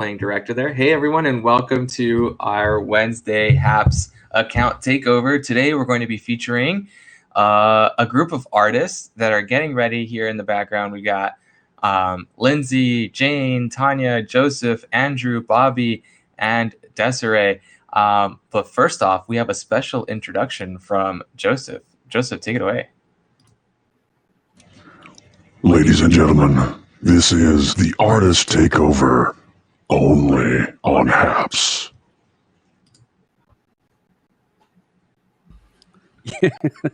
playing director there. Hey everyone, and welcome to our Wednesday Happs Account Takeover. Today we're going to be featuring a group of artists that are getting ready. Here in the background, we got Lindsay, Jane, Tanya, Joseph, Andrew, Bobby, and Desiree. But first off, we have a special introduction from Joseph. Joseph, take it away. Ladies and gentlemen, this is the Artist Takeover, only on Happs.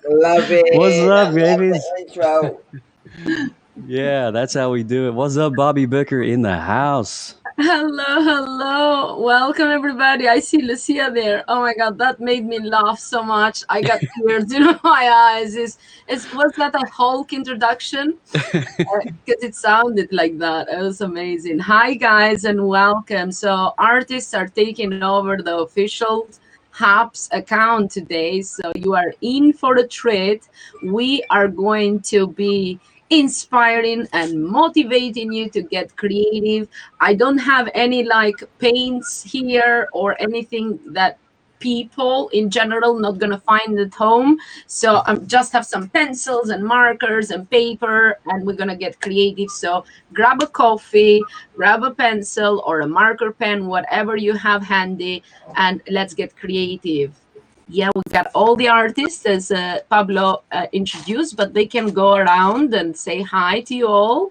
Love it. What's up, babies? Intro. Yeah, that's how we do it. What's up, Bobby Booker in the house? Hello. Welcome, everybody. I see Lucia there. Oh my God, that made me laugh so much. I got tears in my eyes. Was that a Hulk introduction? Because it sounded like that. It was amazing. Hi, guys, and welcome. So artists are taking over the official Happs account today. So you are in for a treat. We are going to be inspiring and motivating you to get creative. I don't have any paints here or anything that people in general not gonna find at home. So I just have some pencils and markers and paper, and we're gonna get creative. So grab a coffee, grab a pencil or a marker pen, whatever you have handy, and let's get creative. Yeah, we got all the artists as Pablo introduced, but they can go around and say hi to you all.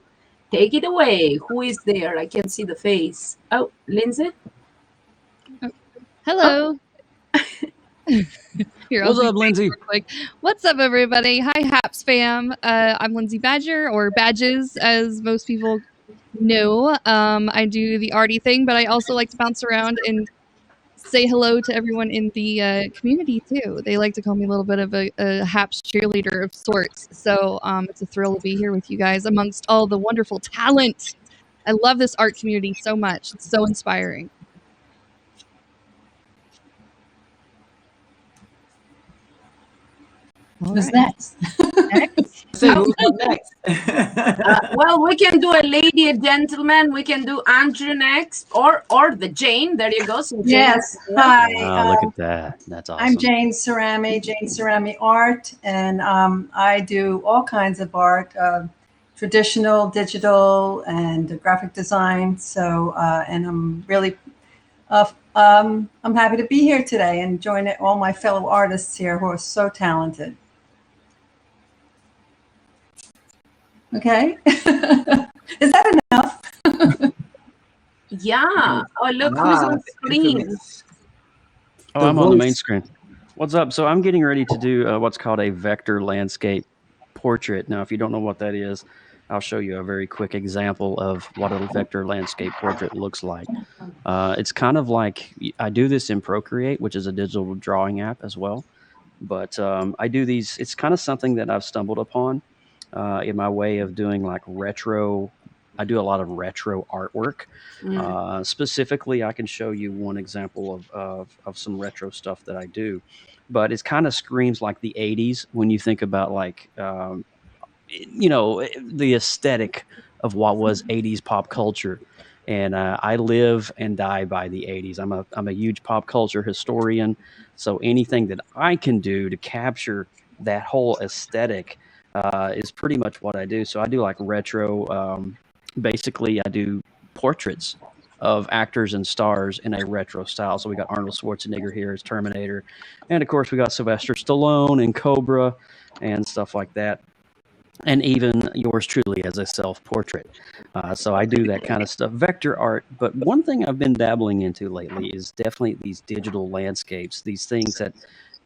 Take it away. Who is there? I can't see the face. Oh, Lindsay? Hello. Here, What's up, Lindsay? Quick. What's up, everybody? Hi, Happs fam. I'm Lindsay Badger, or Badges, as most people know. I do the arty thing, but I also like to bounce around and say hello to everyone in the community too. They like to call me a little bit of a Happs cheerleader of sorts. So it's a thrill to be here with you guys amongst all the wonderful talent. I love this art community so much. It's so inspiring. Who's next? So who's up next? Well, we can do a lady, a gentleman. We can do Andrew next, or the Jane. There you go. So Jane. Yes. Hi. Wow, look at that. That's awesome. I'm Jane Cerami Art, and I do all kinds of art, traditional, digital, and graphic design. So, and I'm really, I'm happy to be here today and join all my fellow artists here who are so talented. Okay. Is that enough? Yeah. Oh, look who's on screen. Oh, I'm on the main screen. What's up? So I'm getting ready to do what's called a vector landscape portrait. Now, if you don't know what that is, I'll show you a very quick example of what a vector landscape portrait looks like. It's kind of like, I do this in Procreate, which is a digital drawing app as well. But I do these, it's kind of something that I've stumbled upon in my way of doing retro. I do a lot of retro artwork. Specifically, I can show you one example of some retro stuff that I do. But it kind of screams like the 80s when you think about the aesthetic of what was 80s pop culture. And I live and die by the 80s. I'm a huge pop culture historian. So anything that I can do to capture that whole aesthetic is pretty much what I do. So I do retro, basically I do portraits of actors and stars in a retro style. So we got Arnold Schwarzenegger here as Terminator. And of course we got Sylvester Stallone and Cobra and stuff like that. And even yours truly as a self-portrait. So I do that kind of stuff, vector art. But one thing I've been dabbling into lately is definitely these digital landscapes, these things that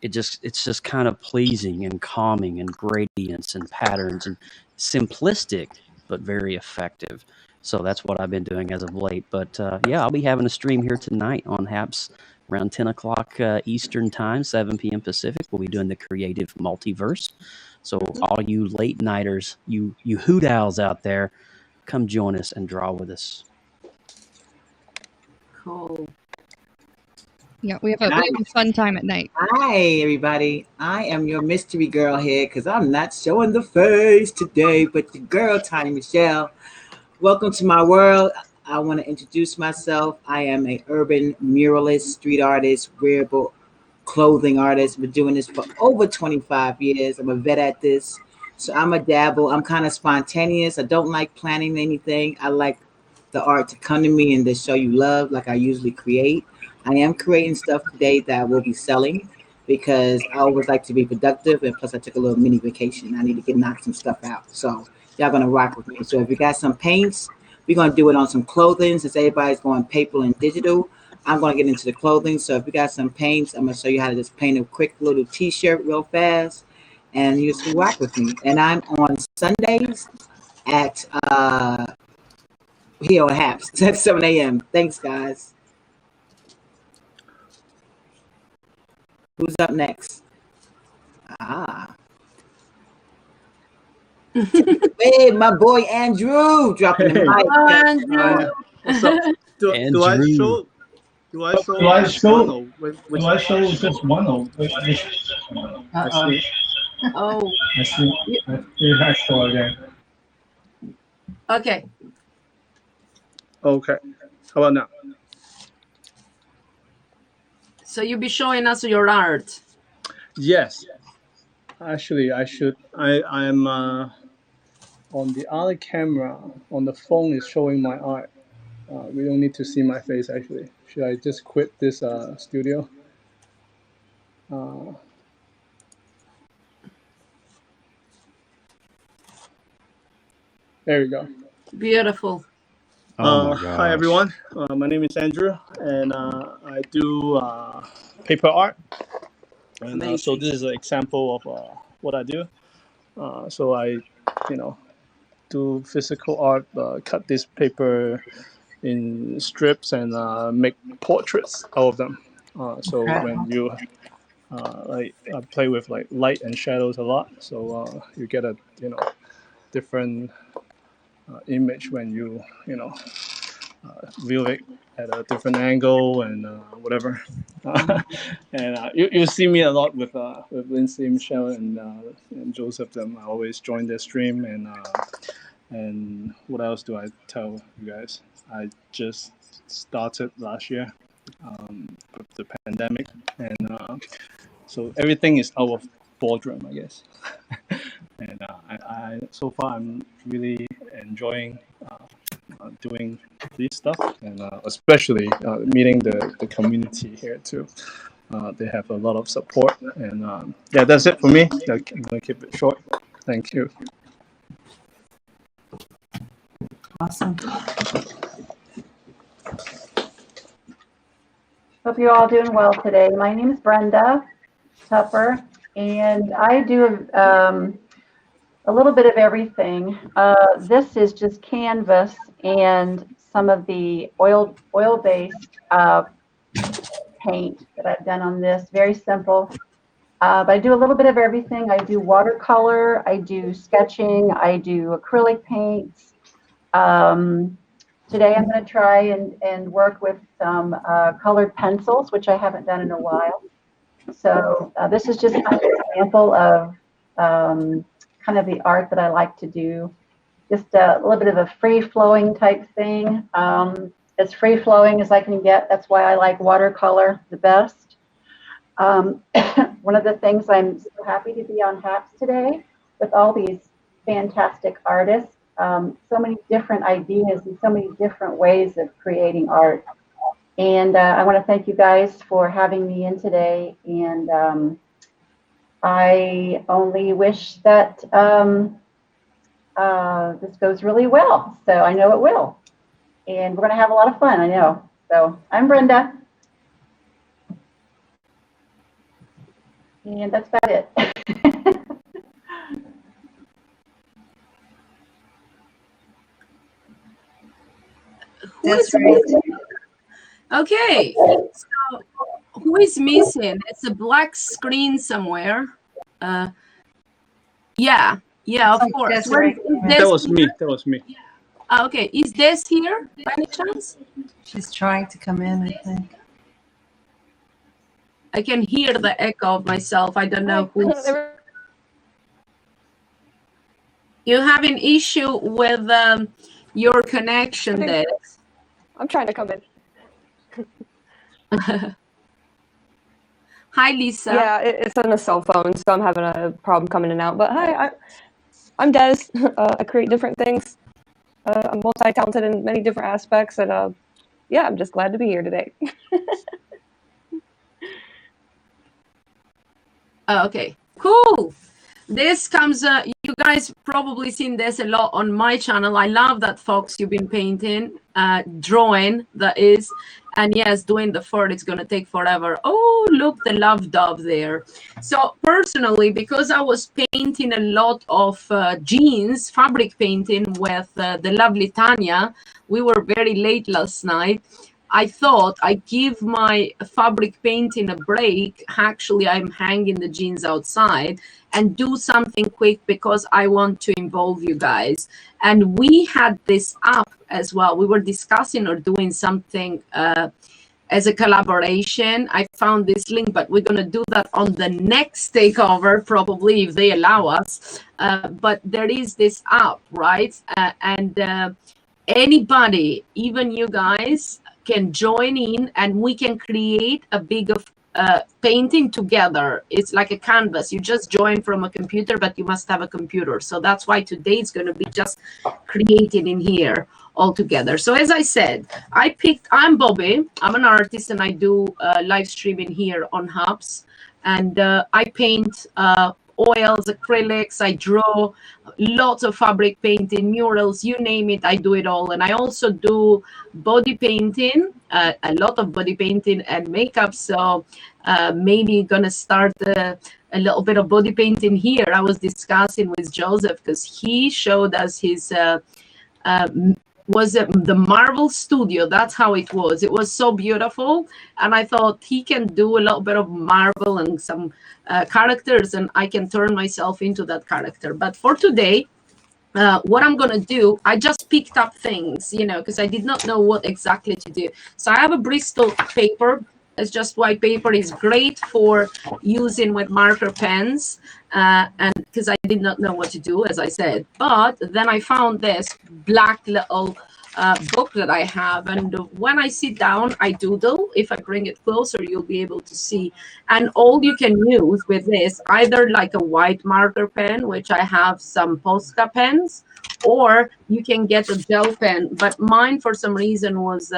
it's just kind of pleasing and calming and gradients and patterns and simplistic, but very effective. So that's what I've been doing as of late. But yeah, I'll be having a stream here tonight on Happs around 10 o'clock Eastern time, 7 p.m. Pacific. We'll be doing the Creative Multiverse. So all you late nighters, you hoot owls out there, come join us and draw with us. Cool. Yeah, we have a fun time at night. Hi, everybody. I am your mystery girl here because I'm not showing the face today, but the girl, Tiny Michelle. Welcome to my world. I want to introduce myself. I am a urban muralist, street artist, wearable clothing artist. Been doing this for over 25 years. I'm a vet at this. So I'm a dabble. I'm kind of spontaneous. I don't like planning anything. I like the art to come to me and to show you love like I usually create. I am creating stuff today that I will be selling because I always like to be productive. And plus I took a little mini vacation. I need to knock some stuff out. So y'all gonna rock with me. So if you got some paints, we're gonna do it on some clothing since everybody's going paper and digital. I'm gonna get into the clothing. So if you got some paints, I'm gonna show you how to just paint a quick little t-shirt real fast and you just rock with me. And I'm on Sundays at here on Happs at 7 a.m. Thanks, guys. Who's up next? Hey, my boy Andrew dropping the mic. Hello, Andrew. What's up? Do I Andrew. show? Do I show? Do I show just one or which one? I see. Oh, I see. You have to again. okay. Okay. How about now? So you'll be showing us your art. Yes. Actually, I should. I'm on the other camera. On the phone is showing my art. We don't need to see my face actually. Should I just quit this studio? There we go. Beautiful. Oh my gosh. Hi everyone. My name is Andrew, and I do paper art. And so this is an example of what I do. So I, do physical art, cut this paper in strips and make portraits out of them. So when you I play with like light and shadows a lot, so you get a different image when you view it at a different angle and whatever. And you see me a lot with Lindsay, Michelle, and Joseph. Them I always join their stream. And what else do I tell you guys? I just started last year with the pandemic, and so everything is out of boardroom, I guess. And I so far I'm really enjoying doing this stuff, and especially meeting the community here too. They have a lot of support, and yeah, that's it for me. I'm gonna keep it short. Thank you. Awesome. Hope you're all doing well today. My name is Brenda Tupper, and I do a little bit of everything. This is just canvas and some of the oil-based paint that I've done on this. Very simple. But I do a little bit of everything. I do watercolor, I do sketching, I do acrylic paints. Today I'm going to try and work with some colored pencils, which I haven't done in a while. So this is just kind of an example of kind of the art that I like to do. Just a little bit of a free-flowing type thing. As free-flowing as I can get. That's why I like watercolor the best. One of the things I'm so happy to be on Happs today with all these fantastic artists. So many different ideas and so many different ways of creating art. And I want to thank you guys for having me in today. And I only wish that this goes really well. So I know it will. And we're going to have a lot of fun, I know. So I'm Brenda. And that's about it. That's right. Okay, so who is missing? It's a black screen somewhere. Yeah, of course. That's right. That was me. That was me. Okay, is this here by any chance? She's trying to come in, I think. I can hear the echo of myself. I don't know who's. You have an issue with your connection, Des. I'm trying to come in. Hi, Lisa. Yeah, it's on a cell phone, so I'm having a problem coming in and out. But hi, I'm Des. I create different things. I'm multi-talented in many different aspects, and yeah, I'm just glad to be here today. Okay, cool. This comes, you guys probably seen this a lot on my channel. I love that fox you've been painting, drawing, that is. And yes, doing the fur, it's going to take forever. Oh, look, the love dove there. So personally, because I was painting a lot of jeans, fabric painting with the lovely Tanya, we were very late last night. I thought I'd give my fabric painting a break. Actually, I'm hanging the jeans outside and do something quick because I want to involve you guys. And we had this up as well. We were discussing or doing something as a collaboration. I found this link, but we're going to do that on the next takeover, probably, if they allow us. But there is this app, right? And anybody, even you guys, can join in and we can create a big painting together. It's like a canvas. You just join from a computer, but you must have a computer. So that's why today it's going to be just created in here all together. So as I said, I'm Bobby. I'm an artist and I do live streaming here on Happs. And I paint oils, acrylics, I draw lots of fabric painting, murals, you name it, I do it all. And I also do body painting, a lot of body painting and makeup. So maybe gonna start a little bit of body painting here. I was discussing with Joseph because he showed us his was the Marvel Studio. That's how it was. It was so beautiful. And I thought he can do a little bit of Marvel and some characters, and I can turn myself into that character. But for today, what I'm going to do, I just picked up things, because I did not know what exactly to do. So I have a Bristol paper. It's just white paper. Is great for using with marker pens, and because I did not know what to do, as I said. But then I found this black little book that I have, and when I sit down, I doodle. If I bring it closer, you'll be able to see. And all you can use with this, either like a white marker pen, which I have some Posca pens, or you can get a gel pen. But mine, for some reason, was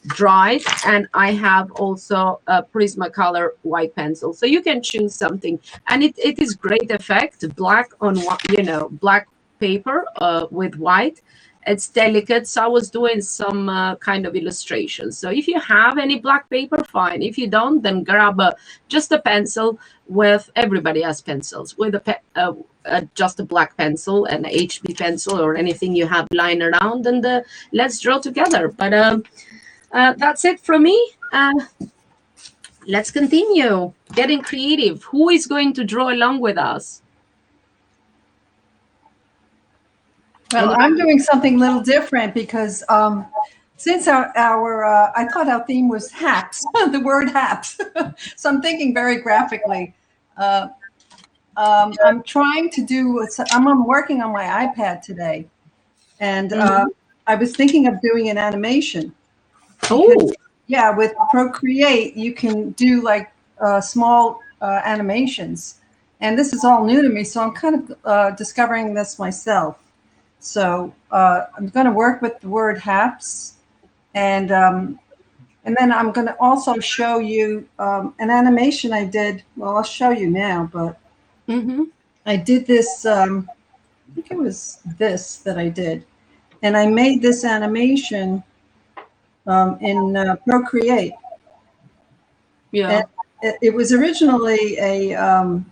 dried, and I have also a Prismacolor white pencil, so you can choose something, and it is great effect. Black on black paper with white. It's delicate, so I was doing some kind of illustrations. So if you have any black paper, fine. If you don't, then grab just a pencil. With everybody has pencils with just a black pencil, an HB pencil, or anything you have lying around, and let's draw together. But that's it from me. Let's continue getting creative. Who is going to draw along with us? Well, I'm doing something a little different because since our I thought our theme was hacks, the word hacks. So I'm thinking very graphically. I'm trying to do, I'm working on my iPad today. And I was thinking of doing an animation. Because, yeah, with Procreate, you can do like small animations. And this is all new to me, so I'm kind of discovering this myself. So I'm going to work with the word Happs. And then I'm going to also show you an animation I did. Well, I'll show you now, but I did this, I think it was this that I did. And I made this animation in Procreate. Yeah. And it was originally a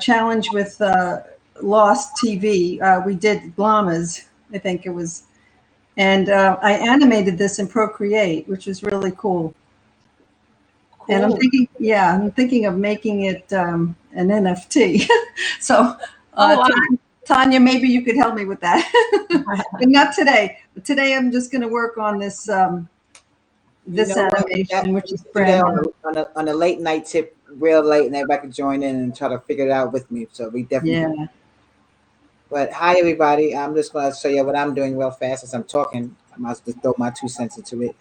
challenge with Lost TV. We did llamas, I think it was. And I animated this in Procreate, which is really cool. And I'm thinking of making it an NFT. So Tanya, maybe you could help me with that. But not today. But today I'm just going to work on this this animation, which is on a late night tip, real late, and everybody can join in and try to figure it out with me. So we definitely. Yeah. But hi everybody. I'm just going to show you what I'm doing real fast as I'm talking. I must just throw my 2 cents into it.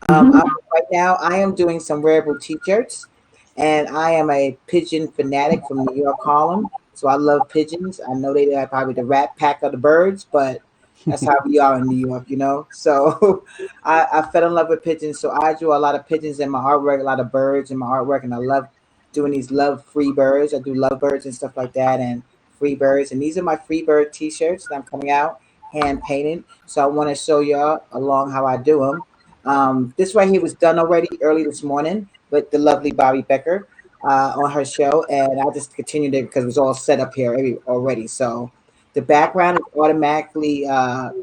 Right now, I am doing some wearable T-shirts, and I am a pigeon fanatic from New York, Harlem. So I love pigeons. I know they are probably the rat pack of the birds, but that's how we are in New York, you know. So I fell in love with pigeons. So I drew a lot of pigeons in my artwork, a lot of birds in my artwork, and I love doing these love free birds. I do love birds and stuff like that, and free birds. And these are my free bird T-shirts that I'm coming out hand painted. So I want to show y'all along how I do them. This right here was done already early this morning with the lovely Bobby Becker on her show, and I just continued it because it was all set up here already. So the background is automatically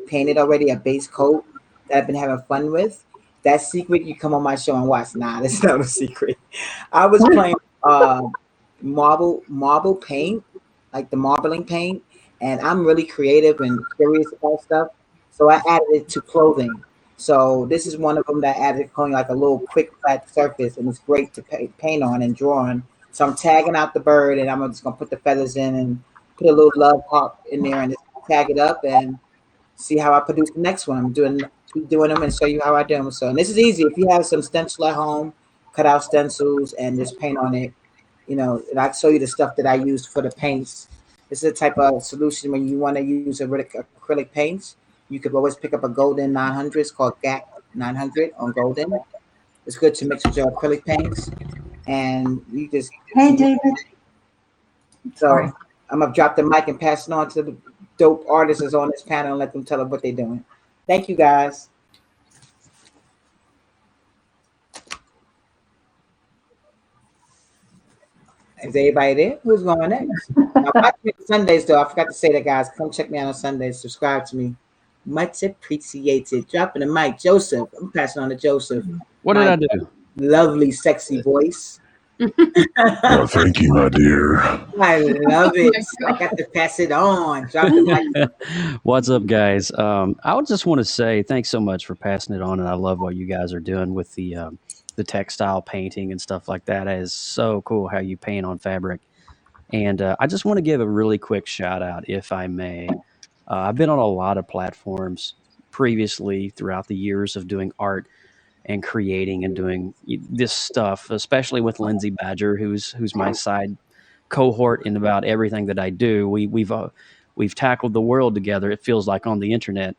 painted already, a base coat that I've been having fun with. That secret, you come on my show and watch. Nah, that's not a secret. I was playing marble paint, like the marbling paint, and I'm really creative and curious about stuff. So I added it to clothing. So this is one of them that added clothing, like a little quick flat surface, and it's great to paint on and draw on. So I'm tagging out the bird, and I'm just gonna put the feathers in and put a little love heart in there, and just tag it up and see how I produce the next one. Keep doing them and show you how I do them. So, and this is easy. If you have some stencil at home, cut out stencils and just paint on it. You know, and I'll show you the stuff that I use for the paints. This is a type of solution when you want to use acrylic paints. You could always pick up a golden 900. It's called GAC 900 on golden. It's good to mix with your acrylic paints. And you just... Hey, David. So I'm going to drop the mic and pass it on to the dope artists on this panel and let them tell them what they're doing. Thank you, guys. Is everybody there? Who's going next? Now, watch me on Sundays, though. I forgot to say that, guys. Come check me out on Sundays. Subscribe to me. Much appreciated. Dropping the mic. Joseph. I'm passing on to Joseph. What did I do? Lovely, sexy voice. Well, thank you, my dear. I love it. I got to pass it on. Drop the mic. What's up, guys? I would just want to say thanks so much for passing it on, and I love what you guys are doing with the textile painting and stuff like that. That is so cool how you paint on fabric. And I just want to give a really quick shout out, if I may. I've been on a lot of platforms previously throughout the years of doing art and creating and doing this stuff, especially with Lindsay Badger, who's my side cohort in about everything that I do. We've tackled the world together. It feels like on the internet.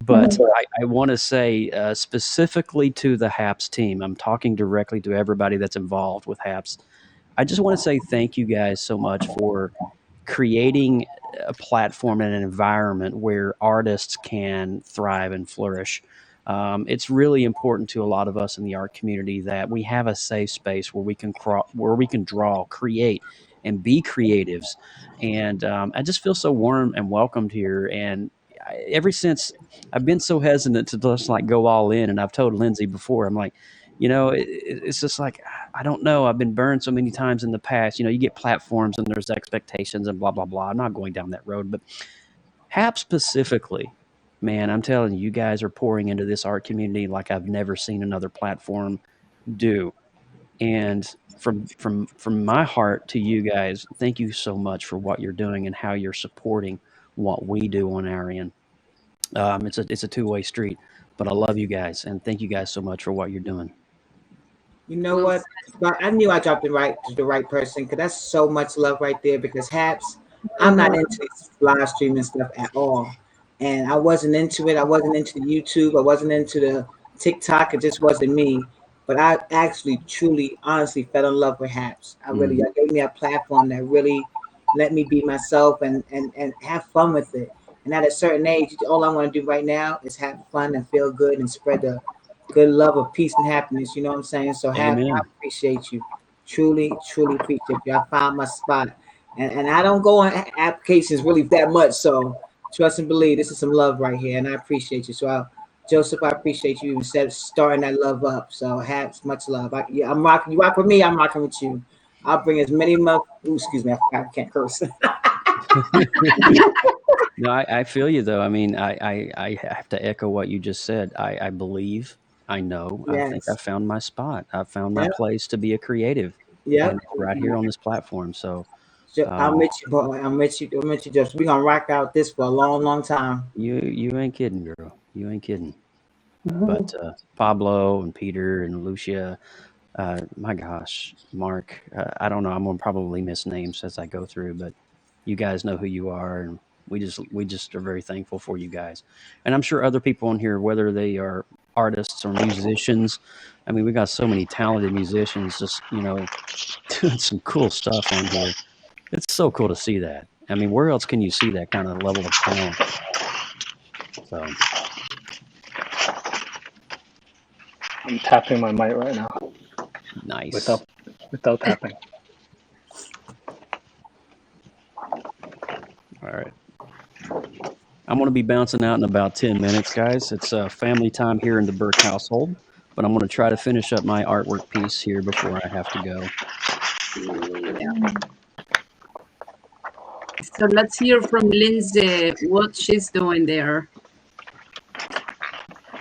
But I want to say specifically to the Happs team, I'm talking directly to everybody that's involved with Happs. I just want to say thank you guys so much for creating a platform and an environment where artists can thrive and flourish. It's really important to a lot of us in the art community that we have a safe space where we can draw, create, and be creatives. And I just feel so warm and welcomed here. And ever since I've been so hesitant to just like go all in, and I've told Lindsay before, I'm like, it's just like, I don't know. I've been burned so many times in the past. You get platforms and there's expectations and blah, blah, blah. I'm not going down that road, but Happs specifically, man, I'm telling you, you guys are pouring into this art community like I've never seen another platform do. And from my heart to you guys, thank you so much for what you're doing and how you're supporting what we do on our end. It's a two-way street, but I love you guys and thank you guys so much for what you're doing. You know what? I knew I dropped the right person because that's so much love right there. Because Happs, I'm not into live streaming stuff at all, and I wasn't into it. I wasn't into YouTube. I wasn't into the TikTok. It just wasn't me. But I actually, truly, honestly fell in love with Happs. It gave me a platform that really let me be myself and have fun with it. And at a certain age, all I want to do right now is have fun and feel good and spread the good love of peace and happiness. You know what I'm saying? So I appreciate you. Truly, truly appreciate you. I found my spot. And I don't go on applications really that much. So trust and believe, this is some love right here. And I appreciate you. So Joseph, I appreciate you starting that love up. So Happs, much love. I'm rocking. You rock with me, I'm rocking with you. I'll bring as many excuse me, I can't curse. No, I feel you though. I mean, I have to echo what you just said. I believe, I know, yes. I think I found my spot. I found my place to be a creative. Yeah, right here on this platform. So I'm with you, boy. I'm with you, Joseph. We're gonna rock out this for a long, long time. You ain't kidding, girl. You ain't kidding. But Pablo and Peter and Lucia, my gosh, Mark, I don't know. I'm gonna probably miss names as I go through, but you guys know who you are, and we just are very thankful for you guys. And I'm sure other people on here, whether they are artists or musicians, I mean, we got so many talented musicians, just doing some cool stuff on here. It's so cool to see that. I mean, where else can you see that kind of level of talent? So. I'm tapping my mic right now. Nice. Without tapping. All right. I'm going to be bouncing out in about 10 minutes, guys. It's family time here in the Burke household, but I'm going to try to finish up my artwork piece here before I have to go. So let's hear from Lindsay what she's doing there.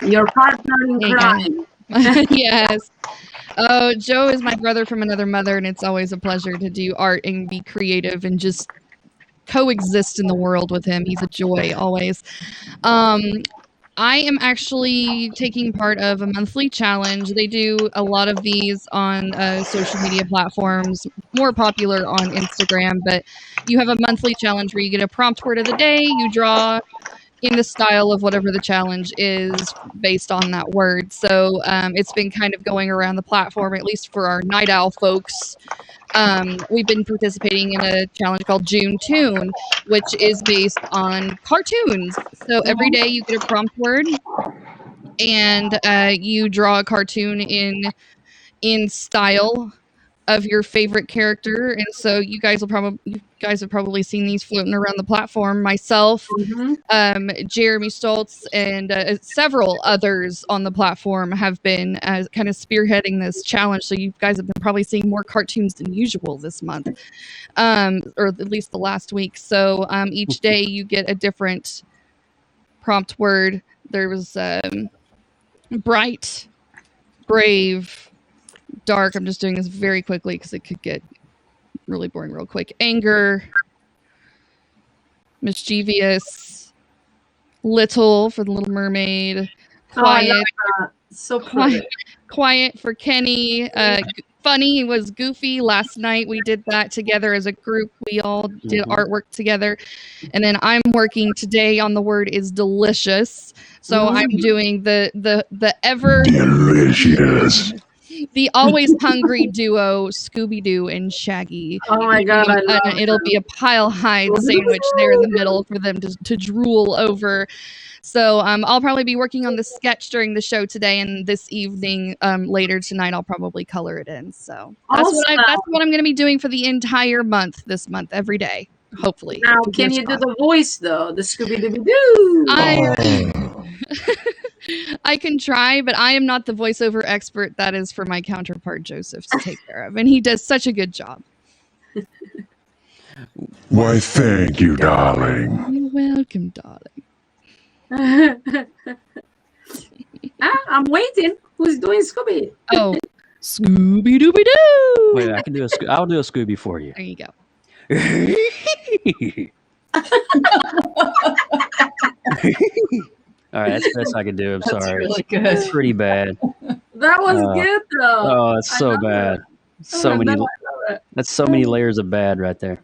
Your partner in crime. Yes. Oh, Joe is my brother from another mother, and it's always a pleasure to do art and be creative and just coexist in the world with him. He's a joy always. I am actually taking part of a monthly challenge. They do a lot of these on social media platforms, more popular on Instagram, but you have a monthly challenge where you get a prompt word of the day, you draw in the style of whatever the challenge is based on that word. So it's been kind of going around the platform, at least for our Night Owl folks. We've been participating in a challenge called June Toon, which is based on cartoons. So every day you get a prompt word and you draw a cartoon in style of your favorite character. And so you guys have probably seen these floating around the platform. Myself, Jeremy Stoltz, and several others on the platform have been kind of spearheading this challenge. So you guys have been probably seeing more cartoons than usual this month, or at least the last week. So each day you get a different prompt word. There was bright, brave, dark. I'm just doing this very quickly because it could get really boring real quick. Anger, mischievous, little for the Little Mermaid, quiet, so quiet for Kenny. Funny was Goofy. Last night we did that together as a group. We all did artwork together, and then I'm working today on the word is delicious. So I'm doing the ever delicious. The always hungry duo, Scooby-Doo and Shaggy. Oh my God, I love it'll be a pile hide sandwich there in the middle for them to drool over. So I'll probably be working on the sketch during the show today, and this evening, later tonight, I'll probably color it in. So that's what I'm going to be doing for the entire month this month, every day, hopefully. Now, can you do the voice though, the Scooby-Doo? I can try, but I am not the voiceover expert. That is for my counterpart, Joseph, to take care of. And he does such a good job. Why, thank you, darling. You're welcome, darling. I'm waiting. Who's doing Scooby? Oh, Scooby-Dooby-Doo! Wait, I'll do a Scooby for you. There you go. All right, that's the best I can do. I'm sorry. Really good. It's pretty bad. That was good though. Oh, it's so bad. So many. That's so many layers of bad right there.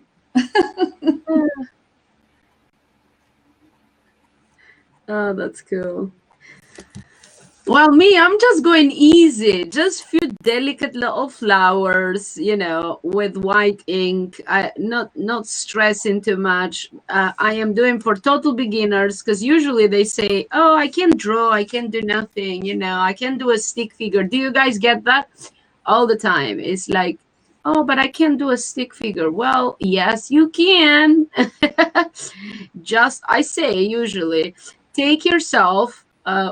Oh, that's cool. Well, me, I'm just going easy. Just few delicate little flowers, with white ink. Not stressing too much. I am doing for total beginners because usually they say, "Oh, I can draw. I can do nothing. I can do a stick figure." Do you guys get that? All the time. It's like, "Oh, but I can't do a stick figure." Well, yes, you can. I say usually, take yourself.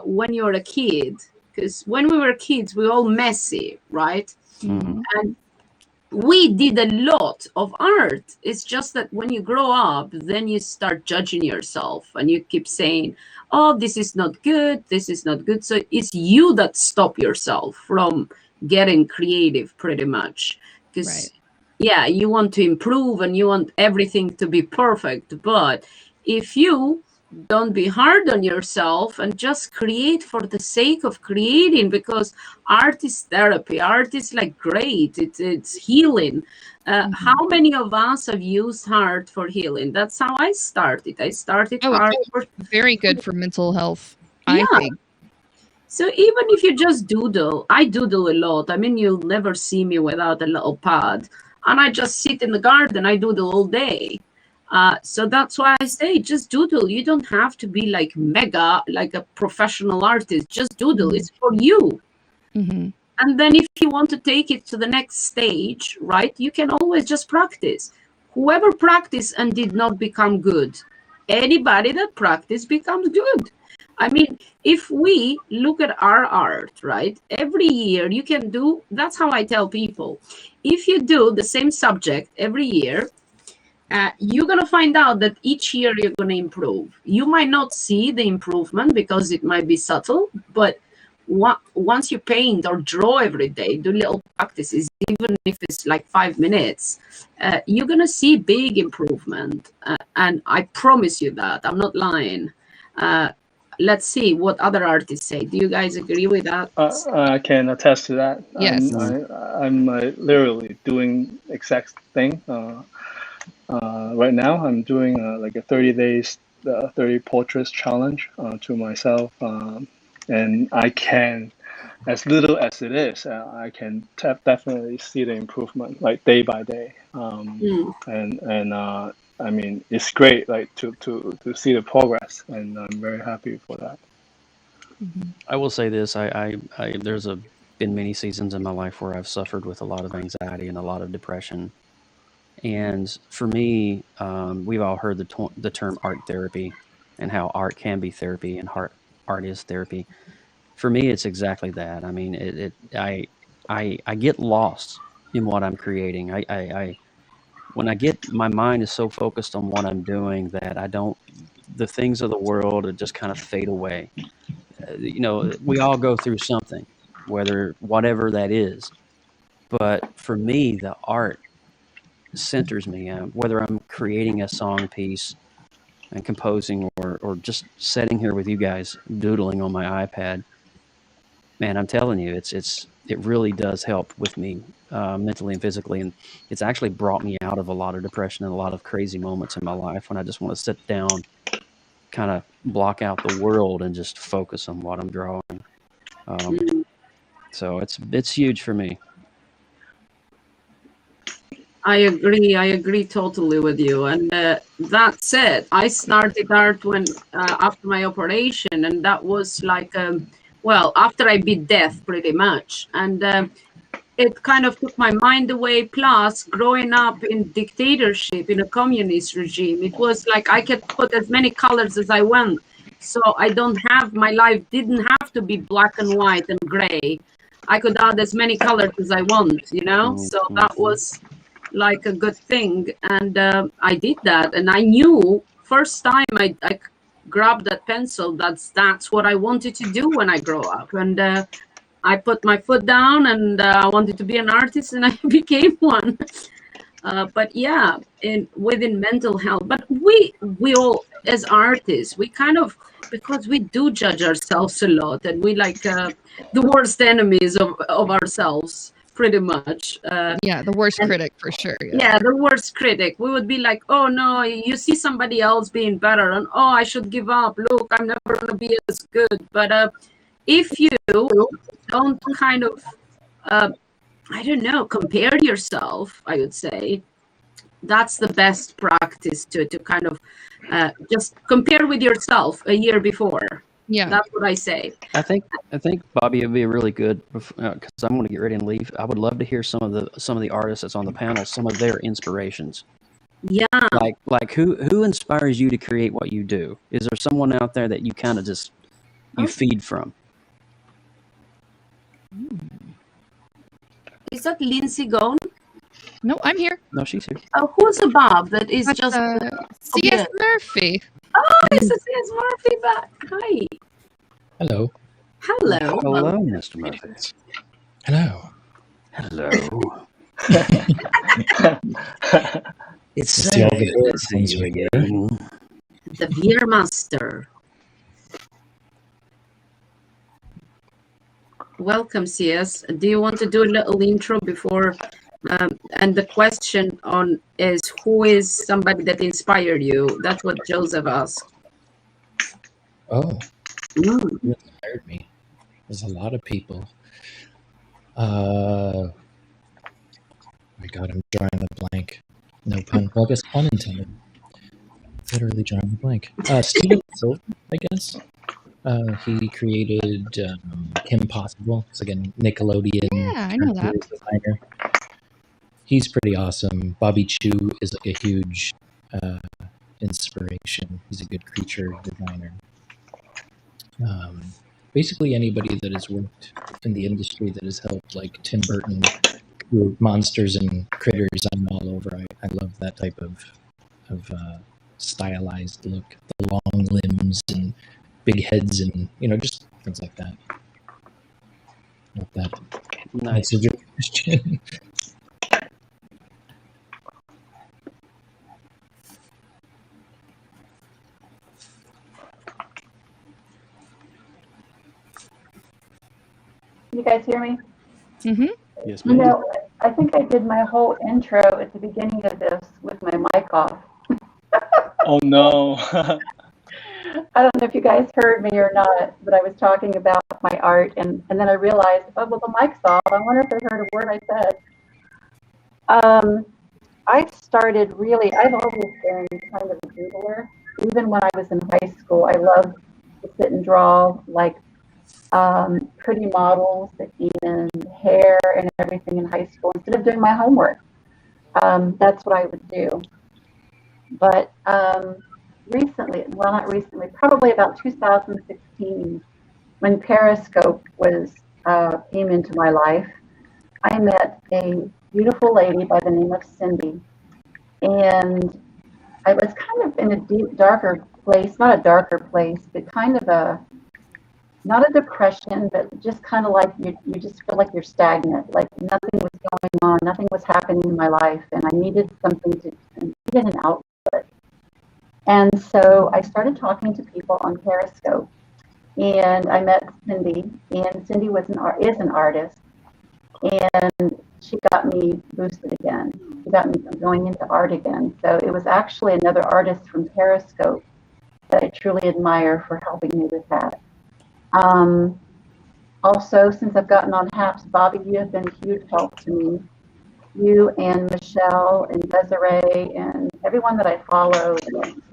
When you're a kid, because when we were kids, we were all messy, right? Mm-hmm. And we did a lot of art. It's just that when you grow up, then you start judging yourself and you keep saying, "Oh, this is not good. This is not good." So it's you that stop yourself from getting creative pretty much. Because, you want to improve and you want everything to be perfect. But if you don't be hard on yourself and just create for the sake of creating, because art is therapy. Art is like great. It's healing. How many of us have used art for healing? That's how I started. I started art for very good for mental health, Yeah. I think. So even if you just doodle, I doodle a lot. I mean, you'll never see me without a little pad. And I just sit in the garden. I doodle all day. So that's why I say just doodle. You don't have to be like mega, like a professional artist. Just doodle. It's for you. Mm-hmm. And then if you want to take it to the next stage, right, you can always just practice. Whoever practiced and did not become good, anybody that practiced becomes good. I mean, if we look at our art, right, every year you can do, that's how I tell people, if you do the same subject every year, you're going to find out that each year you're going to improve. You might not see the improvement because it might be subtle, but once you paint or draw every day, do little practices, even if it's like 5 minutes, you're going to see big improvement. And I promise you that. I'm not lying. Let's see what other artists say. Do you guys agree with that? I can attest to that. Yes. I'm literally doing exact thing. Right now, I'm doing like a 30 days, 30 portraits challenge to myself. And I can, as little as it is, I can definitely see the improvement, like day by day. And I mean, it's great, like to see the progress, and I'm very happy for that. I will say this: there's been many seasons in my life where I've suffered with a lot of anxiety and a lot of depression. And for me, we've all heard the term art therapy, and how art can be therapy and art is therapy. For me, it's exactly that. I mean, I get lost in what I'm creating. When I get, my mind is so focused on what I'm doing that the things of the world just kind of fade away. We all go through something, whatever that is. But for me, the art centers me. Whether I'm creating a song piece and composing, or just sitting here with you guys doodling on my iPad, man, I'm telling you, it really does help with me mentally and physically, and it's actually brought me out of a lot of depression and a lot of crazy moments in my life when I just want to sit down, kind of block out the world and just focus on what I'm drawing. So it's huge for me. I agree totally with you. And that said, I started art when after my operation, and that was like after I beat death pretty much. And it kind of took my mind away. Plus, growing up in dictatorship in a communist regime, it was like I could put as many colors as I want. So my life didn't have to be black and white and gray. I could add as many colors as I want, So that was like a good thing. And I did that. And I knew first time I grabbed that pencil, that's what I wanted to do when I grow up. And I put my foot down, and I wanted to be an artist, and I became one. But yeah, within mental health. But we all, as artists, we kind of, because we do judge ourselves a lot, and we like the worst enemies of ourselves, pretty much. The worst critic for sure. Yeah, the worst critic. We would be like, oh no, you see somebody else being better, and oh, I should give up. Look, I'm never going to be as good. But if you don't kind of, I don't know, compare yourself, I would say, that's the best practice to kind of just compare with yourself a year before. Yeah, that's what I say. I think Bobby, it'd be really good, because I'm going to get ready and leave. I would love to hear some of the artists that's on the panel, some of their inspirations. Yeah, like who inspires you to create what you do? Is there someone out there that you kind of just feed from? Is that Lindsay gone? No, I'm here. No, she's here. Who's above? That is just C.S. Murphy. Oh, it's a C.S. Murphy back. Hi. Hello. Hello. Hello, Mr. Murphy. Hello. Hello. It's so good to see you again. the beer master. Welcome, CS. Do you want to do a little intro before? And the question is, who is somebody that inspired you? That's what Joseph asked. Oh, who inspired me? There's a lot of people. My God, I'm drawing a blank. No pun. Well, I guess pun intended. Literally drawing a blank. Steven Silver, I guess. He created Kim Possible. It's again Nickelodeon. Yeah, I know that. Designer. He's pretty awesome. Bobby Chu is like a huge inspiration. He's a good creature designer. Basically, anybody that has worked in the industry that has helped, like Tim Burton, with monsters and critters, I'm all over. I love that type of stylized look, the long limbs and big heads, and just things like that. Like that. Nice. That's a good question. Can you guys hear me? Mm-hmm. Yes, You ma'am. know, I think I did my whole intro at the beginning of this with my mic off. Oh no. I don't know if you guys heard me or not, but I was talking about my art, and then I realized, oh, well, the mic's off. I wonder if they heard a word I said. I started really, I've always been kind of a doodler. Even when I was in high school, I loved to sit and draw, like, pretty models and hair and everything in high school instead of doing my homework. That's what I would do. But recently, well, not recently, probably about 2016, when Periscope came into my life, I met a beautiful lady by the name of Cindy. And I was kind of in a deep, darker place, not a darker place, but kind of not a depression, but just kind of like you just feel like you're stagnant, like nothing was going on, nothing was happening in my life, and I needed an outlet. And so I started talking to people on Periscope, and I met Cindy, and Cindy is an artist, and she got me boosted again. She got me going into art again. So it was actually another artist from Periscope that I truly admire for helping me with that. Also, since I've gotten on Happs, Bobby, you have been a huge help to me. You and Michelle and Desiree and everyone that I follow,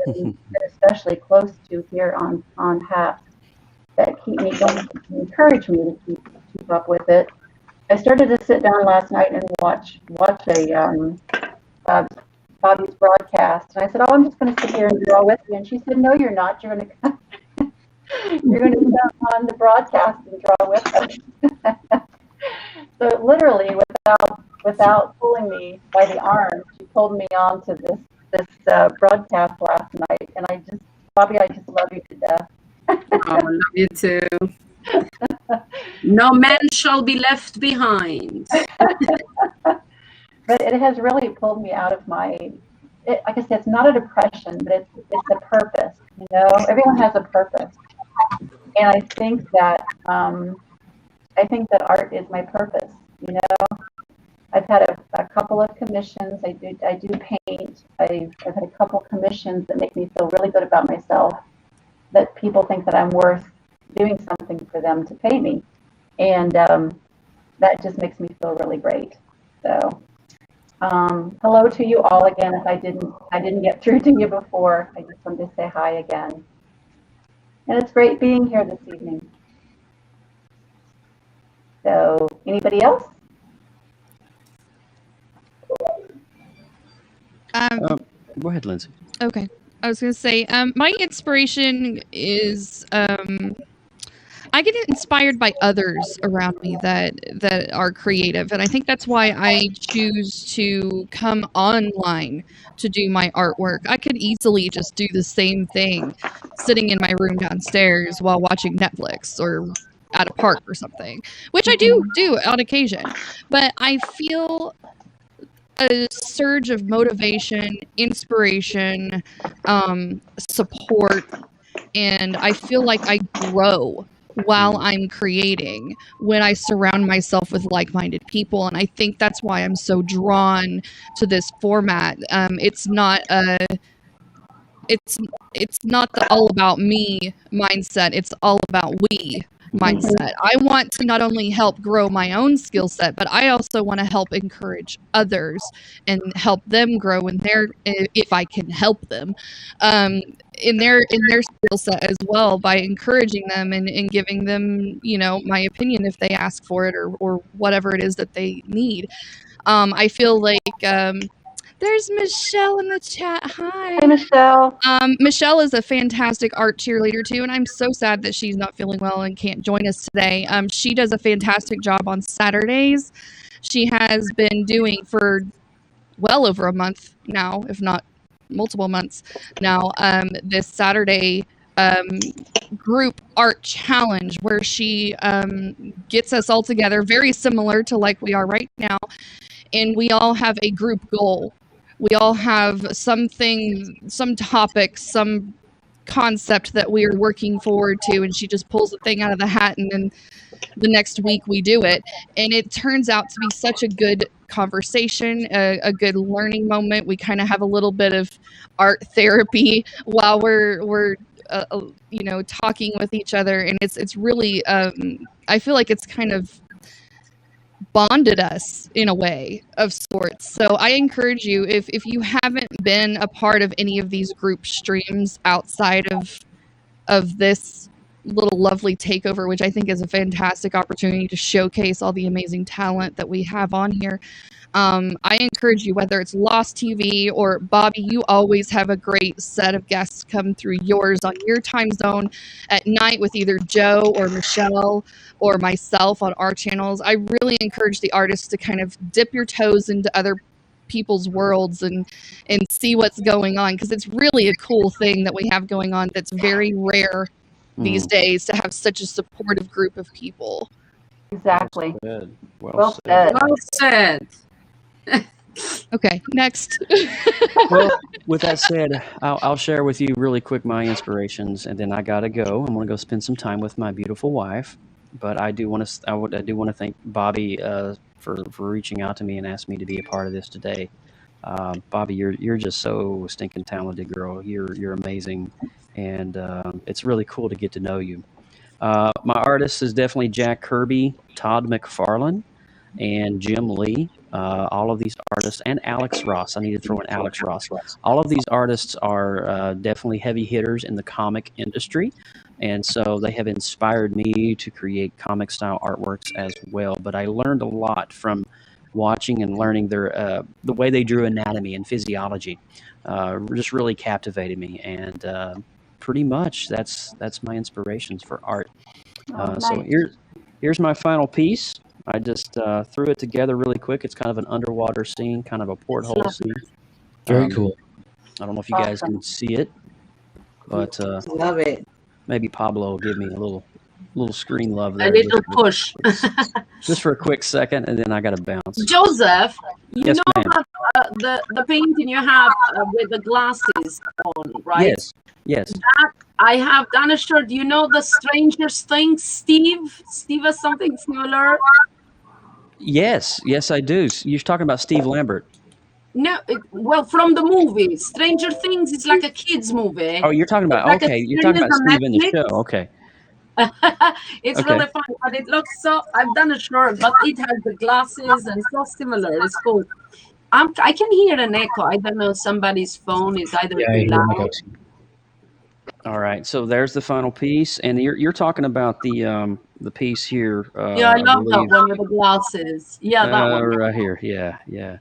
and especially close to here on Happs, that keep me going, encourage me to keep up with it. I started to sit down last night and watch Bobby's broadcast, and I said, "Oh, I'm just going to sit here and draw with you." And she said, "No, you're not. You're going to." You're going to come on the broadcast and draw with us. So literally, without pulling me by the arm, she pulled me on to this broadcast last night, and Bobby, I just love you to death. I love you too. No man shall be left behind. But it has really pulled me out of like I said, it's not a depression, but it's a purpose. Everyone has a purpose. And I think that art is my purpose. I've had a couple of commissions. I do paint. I've had a couple commissions that make me feel really good about myself. That people think that I'm worth doing something for them to pay me, and that just makes me feel really great. So, hello to you all again. If I didn't get through to you before, I just wanted to say hi again. And it's great being here this evening. So, anybody else? Go ahead, Lindsay. Okay. I was going to say, my inspiration is, I get inspired by others around me that are creative. And I think that's why I choose to come online to do my artwork. I could easily just do the same thing sitting in my room downstairs while watching Netflix or at a park or something, which I do on occasion. But I feel a surge of motivation, inspiration, support, and I feel like I grow while I'm creating when I surround myself with like-minded people. And I think that's why I'm so drawn to this format. It's not the all about me mindset. It's all about we mindset. I want to not only help grow my own skill set, but I also want to help encourage others and help them grow in their, if I can help them, in their skill set as well, by encouraging them and giving them, you know, my opinion if they ask for it, or whatever it is that they need. I feel like there's Michelle in the chat. Hi. Hey, Michelle. Michelle is a fantastic art cheerleader too, and I'm so sad that she's not feeling well and can't join us today. She does a fantastic job on Saturdays. She has been doing for well over a month now, if not multiple months now, this Saturday group art challenge where she gets us all together, very similar to like we are right now, and we all have a group goal. We all have something, some topic, some concept that we are working forward to, and she just pulls the thing out of the hat, and then the next week we do it. And it turns out to be such a good conversation, a good learning moment. We kind of have a little bit of art therapy while we're you know, talking with each other, and it's really I feel like it's kind of bonded us in a way of sorts. So I encourage you, if you haven't been a part of any of these group streams outside of this little lovely takeover, which I think is a fantastic opportunity to showcase all the amazing talent that we have on here, I encourage you, whether it's Lost TV or Bobby, you always have a great set of guests come through yours on your time zone at night with either Joe or Michelle or myself on our channels. I really encourage the artists to kind of dip your toes into other people's worlds and see what's going on, because it's really a cool thing that we have going on that's very rare these days, to have such a supportive group of people. Exactly. Well said. Well said. Okay, next. Well, with that said, I'll share with you really quick my inspirations, and then I gotta go. I'm gonna go spend some time with my beautiful wife. But I do want to thank Bobby for reaching out to me and asking me to be a part of this today. Bobby, you're just so stinking talented, girl. You're amazing, and it's really cool to get to know you. My artist is definitely Jack Kirby, Todd McFarlane, and Jim Lee. All of these artists, and Alex Ross. I need to throw in Alex Ross. All of these artists are definitely heavy hitters in the comic industry, and so they have inspired me to create comic style artworks as well. But I learned a lot from watching and learning their the way they drew anatomy and physiology. Just really captivated me, and pretty much that's my inspirations for art. Nice. So here's my final piece. I just threw it together really quick. It's kind of an underwater scene, kind of a porthole scene. Very cool. I don't know if you guys can see it, but love it. Maybe Pablo will give me a little screen love there. A little push. Just for a quick second, and then I got to bounce. Joseph, you Yes, know ma'am. that the painting you have with the glasses on, right? Yes. That I have done a shirt. You know the Stranger Things, Steve? Steve has something similar. Yes, I do. You're talking about Steve Lambert. No, well, from the movie Stranger Things, it's like a kids movie. Oh, you're talking about It's like a you're talking about series Steve on in the Netflix. show. Okay. It's Okay. really fun, but it looks so. I've done a shirt, but it has the glasses and so similar. It's cool. I can hear an echo. I don't know. Somebody's phone is either Yeah, I too hear an loud. echo. All right. So there's the final piece, and you're talking about the piece here. Yeah, I love that believe. one with the glasses. Yeah, that one. Right here. Yeah. Yeah.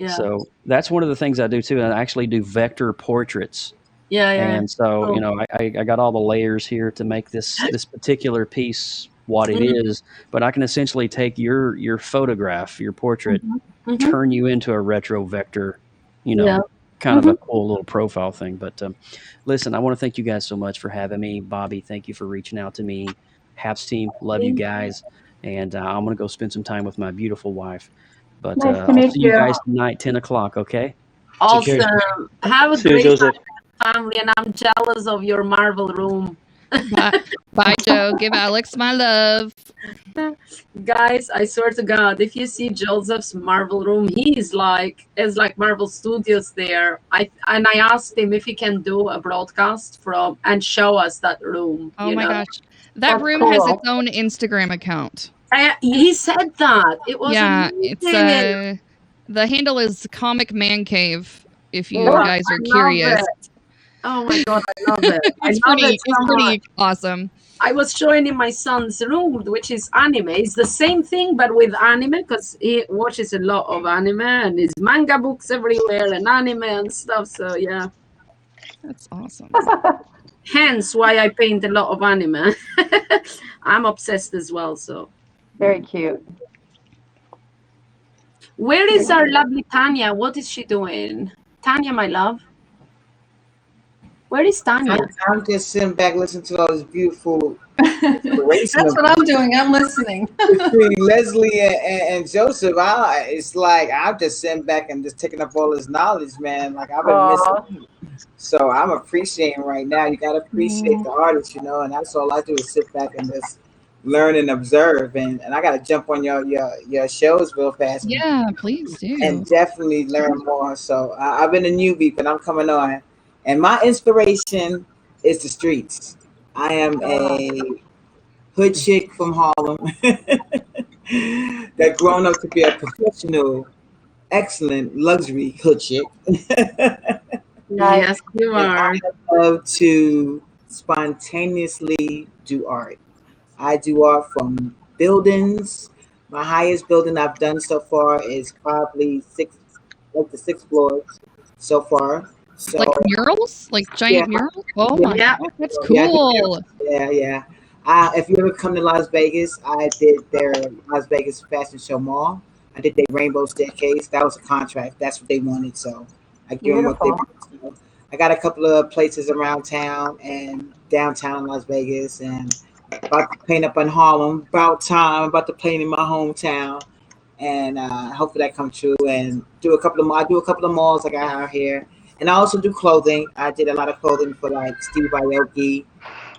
So that's one of the things I do too. I actually do vector portraits. Yeah. And so, Cool. you know, I got all the layers here to make this particular piece what it Mhm. is. But I can essentially take your photograph, your portrait, Mhm. turn you into a retro vector, you know, Yeah. kind of a cool little profile thing. But listen, I want to thank you guys so much for having me. Bobby, thank you for reaching out to me. Happs team, love you Thank you. guys. And I'm going to go spend some time with my beautiful wife. But Nice to I'll meet see you you. guys tonight, 10 o'clock, okay? Awesome. Have a See you, great Joseph. time, family, and I'm jealous of your Marvel room. Bye, Joe. Give Alex my love. Guys, I swear to God, if you see Joseph's Marvel room, it's like Marvel Studios there. I asked him if he can do a broadcast from and show us that room. Oh my gosh. That That's room has cool. its own Instagram account. He said that. It was Yeah, amazing. it's the handle is Comic Man Cave if you Oh, guys I are love curious. it. Oh my God, I love it. It's I love it so pretty much. awesome. I was showing him my son's room, which is anime. It's the same thing, but with anime, because he watches a lot of anime and his manga books everywhere and anime and stuff. So yeah, That's awesome. hence why I paint a lot of anime. I'm obsessed as well. So Very cute. where is our lovely Tanya? What is she doing? Tanya, my love. Where is Tanya? I'm just sitting back listening to all this beautiful That's what I'm doing. I'm listening. between Leslie and Joseph. It's like I'm just sitting back and just taking up all this knowledge, man. Like I've been Aw. missing. So I'm appreciating right now. You gotta appreciate the artist, you know, and that's all I do is sit back and just learn and observe. And I gotta jump on your shows real fast. Yeah, please do. And definitely learn more. So I've been a newbie, but I'm coming on. And my inspiration is the streets. I am a hood chick from Harlem that grown up to be a professional, excellent luxury hood chick. Yes, you And are. I love to spontaneously do art. I do art from buildings. My highest building I've done so far is probably the sixth floors so far. So Like murals? Like giant murals? Oh my Yeah. god, that's yeah, cool. yeah. If you ever come to Las Vegas, I did their Las Vegas Fashion Show Mall. I did their Rainbow Staircase. That was a contract. That's what they wanted. So I give them what they Beautiful. want. So I got a couple of places around town and downtown Las Vegas, and about to paint up in Harlem. About time. About to paint in my hometown, and hopefully that comes true. And I do a couple of malls I got out here, and I also do clothing. I did a lot of clothing for like Steve Aoki,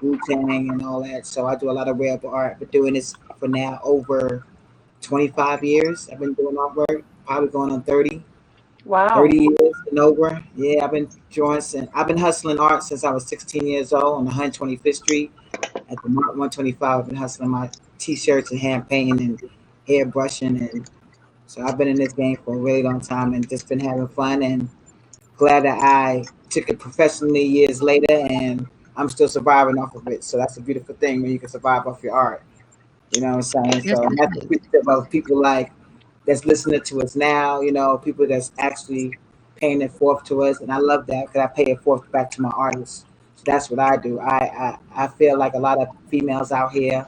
Wu-Tang, and all that. So I do a lot of wearable art. Been doing this for now over 25 years. I've been doing artwork, probably going on 30 Wow. years and over. Yeah, I've been hustling art since I was 16 years old on 125th Street at the Mark 125. I've been hustling my t-shirts and hand painting and airbrushing, and so I've been in this game for a really long time and just been having fun, and glad that I took it professionally years later, and I'm still surviving off of it. So that's a beautiful thing when you can survive off your art. You know what I'm saying? Yes, So it that's appreciative of people like that's listening to us now, you know, people that's actually paying it forth to us. And I love that because I pay it forth back to my artists. So that's what I do. I feel like a lot of females out here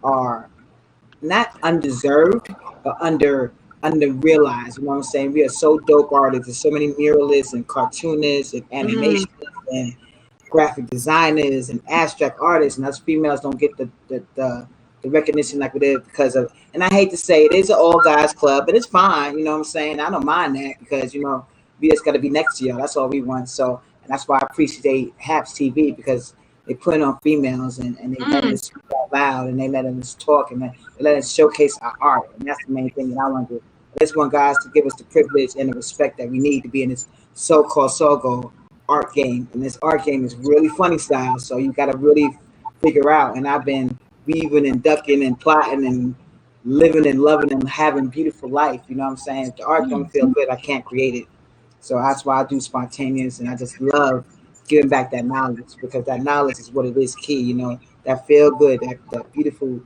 are not undeserved, but under realized. You know what I'm saying? We are so dope artists. There's so many muralists and cartoonists and animationists and graphic designers and abstract artists, and us females don't get the recognition like we did because of. And I hate to say it is an all guys club, but it's fine. You know what I'm saying? I don't mind that because you know we just got to be next to y'all. That's all we want. So and that's why I appreciate Happs TV because they put it on females and they let us speak out loud and they let us talk and they let us showcase our art. And that's the main thing that I want to do. I just want guys to give us the privilege and the respect that we need to be in this so-called Sogo art game. And this art game is really funny style. So you got to really figure out. And I've been weaving and ducking and plotting and living and loving and having beautiful life. You know what I'm saying? If the art don't feel good, I can't create it. So that's why I do spontaneous. And I just love giving back that knowledge because that knowledge is what it is key. You know, that feel good, that beautiful,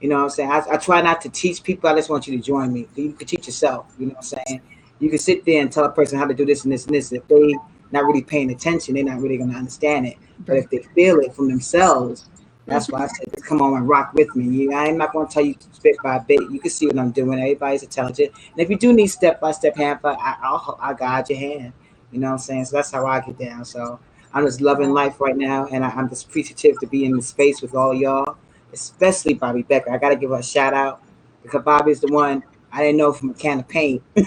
you know what I'm saying? I try not to teach people. I just want you to join me. You can teach yourself. You know what I'm saying? You can sit there and tell a person how to do this and this and this. If they not really paying attention, they're not really going to understand it. But if they feel it from themselves, that's why I said, just come on and rock with me. I'm not going to tell you bit by bit. You can see what I'm doing. Everybody's intelligent. And if you do need step-by-step hand, I'll guide your hand. You know what I'm saying? So that's how I get down. So I'm just loving life right now. And I'm just appreciative to be in the space with all y'all, especially Bobby Becker. I got to give her a shout out because Bobby is the one I didn't know from a can of paint. I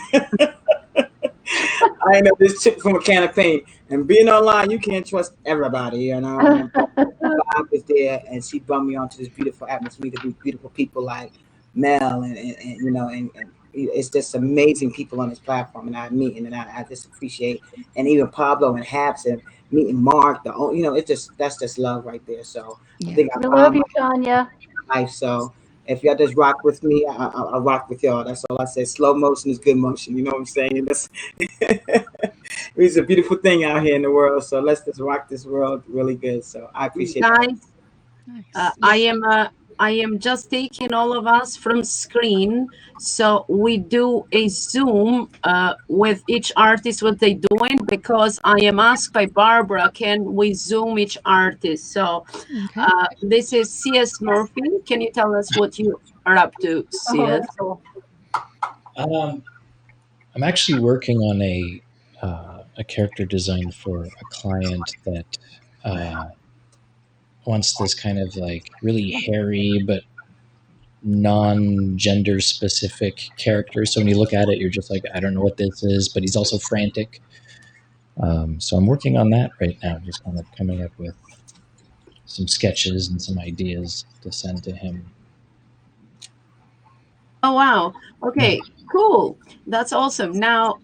didn't know this tip from a can of paint. And being online, you can't trust everybody, you know. And Bob was there, and she brought me onto this beautiful atmosphere to be beautiful people like Mel, and you know, and it's just amazing people on this platform, and I meet, and I just appreciate, and even Pablo and Happs, and meeting Mark, you know, that's just love right there. So I think I We love you, Tanya. life. So if y'all just rock with me, I rock with y'all. That's all I say. Slow motion is good motion. You know what I'm saying? It's a beautiful thing out here in the world. So let's just rock this world really good. So I appreciate Guys, Nice. I am just taking all of us from screen. So we do a Zoom with each artist, what they doing, because I am asked by Barbara, can we Zoom each artist? So this is C.S. Murphy. Can you tell us what you are up to, C.S.? I'm actually working on a character design for a client that wants this kind of like really hairy but non-gender specific character. So when you look at it, you're just like, I don't know what this is, but he's also frantic. So I'm working on that right now, just kind of coming up with some sketches and some ideas to send to him. Oh, wow. Okay, cool. That's awesome. Now,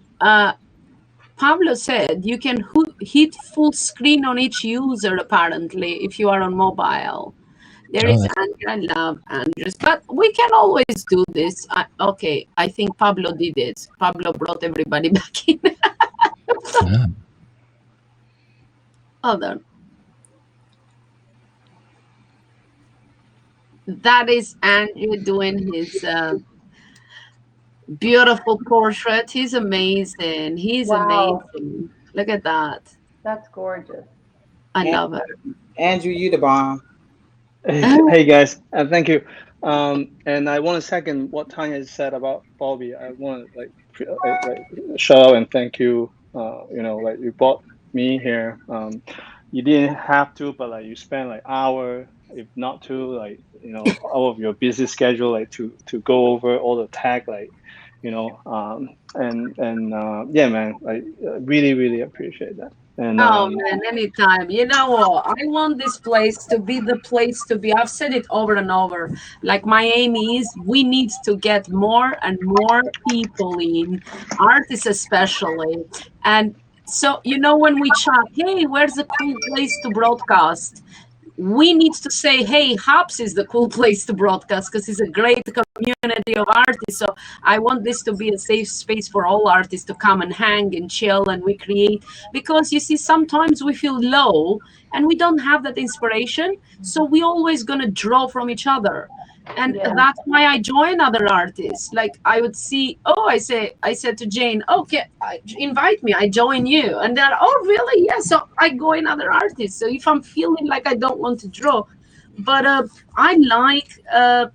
Pablo said you can hit full screen on each user, apparently, if you are on mobile. There is Andrew. I love Andrews, but we can always do this. Okay, I think Pablo did it. Pablo brought everybody back in. Hold on. That is Andrew doing his beautiful portrait. He's amazing. He's amazing. Look at that. That's gorgeous. I love it. Andrew, you the bomb. Hey guys, thank you. And I want to second what Tanya said about Bobby. I want to like shout out and thank you. You know, like you brought me here. You didn't have to, but like you spent like hour, if not two, like you know, out of your busy schedule, like to go over all the tech, like you know, yeah, man, like really appreciate that. And, oh man, anytime. You know what? I want this place to be the place to be. I've said it over and over. Like my aim is we need to get more and more people in, artists especially. And so, you know, when we chat, hey, where's a cool place to broadcast? We need to say, hey, Happs is the cool place to broadcast because it's a great community of artists. So I want this to be a safe space for all artists to come and hang and chill and we create. Because you see, sometimes we feel low and we don't have that inspiration. So we always going to draw from each other. And that's why I join other artists. Like I would see, I said to Jane, okay, invite me, I join you. And they're, oh, really? Yeah. So I go in other artists. So if I'm feeling like I don't want to draw, but I like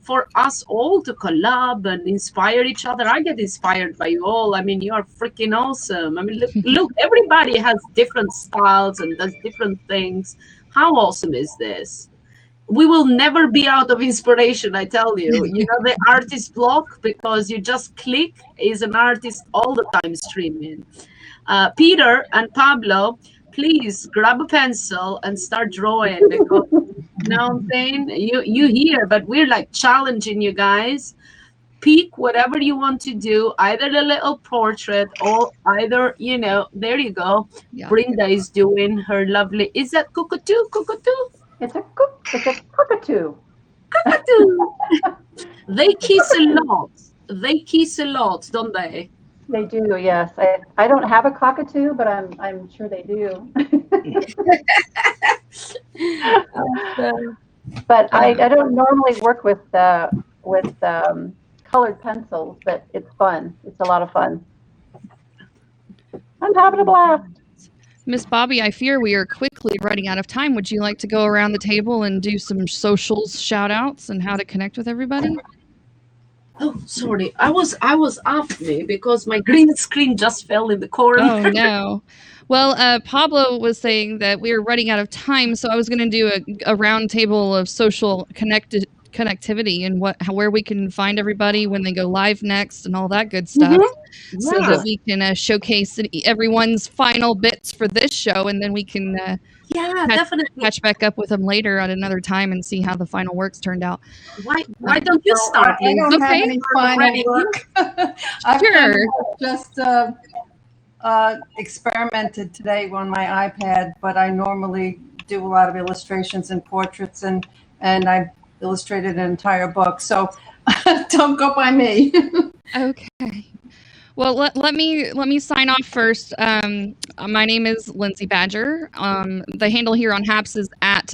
for us all to collab and inspire each other. I get inspired by you all. I mean, you are freaking awesome. I mean, look, everybody has different styles and does different things. How awesome is this? We will never be out of inspiration, I tell you. You know, the artist block, because you just click, is an artist all the time streaming. Peter and Pablo, please grab a pencil and start drawing. Because, you know what I'm saying? You here, but we're like challenging you guys. Pick whatever you want to do, either the little portrait or either, you know, there you go. Yeah. Brenda is doing her lovely, is that cockatoo? It's a cockatoo. Cockatoo. They kiss a lot. They kiss a lot, don't they? They do, yes. I don't have a cockatoo, but I'm sure they do. But I don't normally work with colored pencils, but it's fun. It's a lot of fun. I'm having a blast. Miss Bobby, I fear we are quickly running out of time. Would you like to go around the table and do some socials, shout outs, and how to connect with everybody? Oh, sorry. I was off me because my green screen just fell in the corner. Oh, no. Well, Pablo was saying that we were running out of time, so I was going to do a round table of social connectivity and where we can find everybody when they go live next and all that good stuff, so that we can showcase everyone's final bits for this show, and then we can definitely catch back up with them later at another time and see how the final works turned out. Why don't you start? I don't have any final work. I've kind of just experimented today on my iPad, but I normally do a lot of illustrations and portraits, and I illustrated an entire book. So don't go by me. Okay. Well, let me sign off first. My name is Lindsay Badger. The handle here on Happs is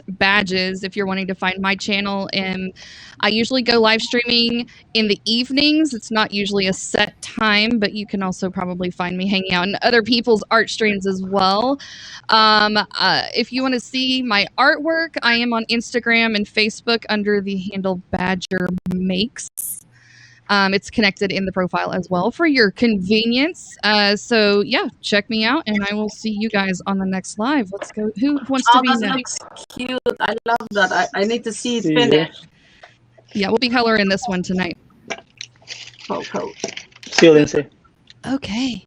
@badges if you're wanting to find my channel. And I usually go live streaming in the evenings. It's not usually a set time, but you can also probably find me hanging out in other people's art streams as well. If you want to see my artwork, I am on Instagram and Facebook under the handle Badger Makes. It's connected in the profile as well for your convenience. So yeah, check me out, and I will see you guys on the next live. Let's go. Who wants to be that next? looks cute. I love that. I need to see it finished. Yeah, we'll be coloring this one tonight. Cool. See you, Lindsay. Okay.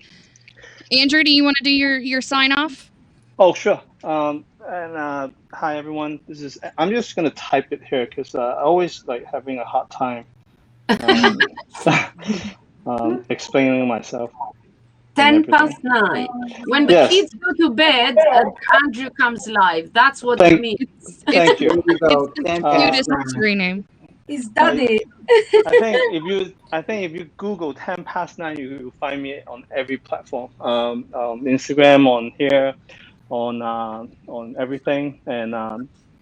Andrew, do you want to do your sign off? Oh, sure. Hi everyone. I'm just gonna type it here because I always like having a hard time explaining myself. 9:10. When the kids go to bed, Andrew comes live. That's what it means. Thank you. It's the cutest screen name. He's daddy. I think if you Google 9:10, you will find me on every platform. Instagram, on here, on everything. And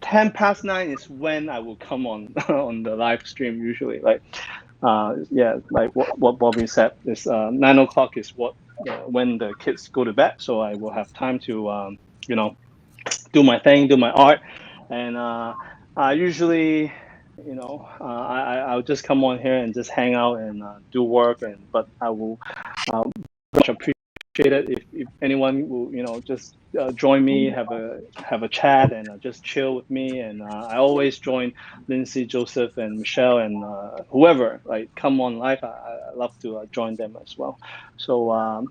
9:10 is when I will come on on the live stream usually. Like what Bobby said is 9 o'clock is when the kids go to bed, so I will have time to do my thing, do my art, and I usually I'll just come on here and just hang out and do work, but I will much appreciate it if anyone will just join me, have a chat and just chill with me. And I always join Lindsay, Joseph, and Michelle, and whoever like come on live. I love to join them as well. So